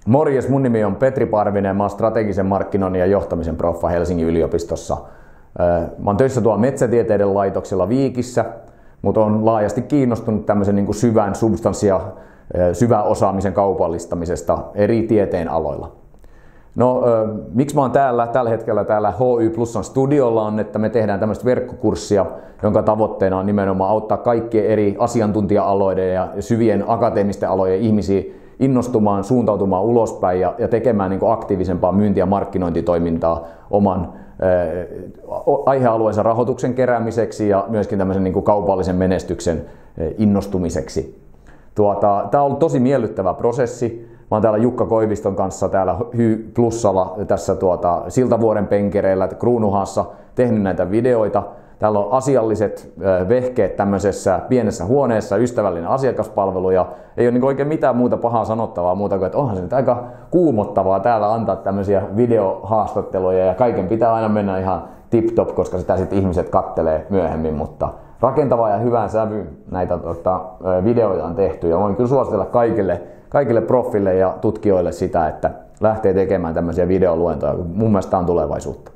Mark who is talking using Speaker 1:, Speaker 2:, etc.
Speaker 1: Morjes, mun nimi on Petri Parvinen, mä oon strategisen markkinoinnin ja johtamisen proffa Helsingin yliopistossa. Mä oon töissä tuolla metsätieteiden laitoksella Viikissä, mutta on laajasti kiinnostunut tämmöisen niin kuin syvän substanssia, syvän osaamisen kaupallistamisesta eri tieteen aloilla. No, miksi mä oon tällä hetkellä täällä HY Plusan studiolla on, että me tehdään tämmöistä verkkokurssia, jonka tavoitteena on nimenomaan auttaa kaikkien eri asiantuntija-aloiden ja syvien akateemisten alojen ihmisiä innostumaan, suuntautumaan ulospäin ja tekemään niin kuin aktiivisempaa myynti- ja markkinointitoimintaa oman aihealueensa rahoituksen keräämiseksi ja myöskin tämmöisen niin kuin kaupallisen menestyksen innostumiseksi. Tämä on ollut tosi miellyttävä prosessi. Mä oon täällä Jukka Koiviston kanssa täällä HY Plusalla tässä Siltavuoren penkereillä Kruunuhaassa tehnyt näitä videoita. Täällä on asialliset vehkeet tämmöisessä pienessä huoneessa, ystävällinen asiakaspalvelu ja ei ole niin oikein mitään muuta pahaa sanottavaa muuta kuin, että onhan se nyt aika kuumottavaa täällä antaa tämmöisiä videohaastatteluja ja kaiken pitää aina mennä ihan tip-top, koska sitä sitten ihmiset kattelee myöhemmin, mutta rakentavaa ja hyvään sävyyn näitä videoita on tehty ja voin kyllä suositella kaikille proffille ja tutkijoille sitä, että lähtee tekemään tämmöisiä videoluentoja, mun mielestä tämä on tulevaisuutta.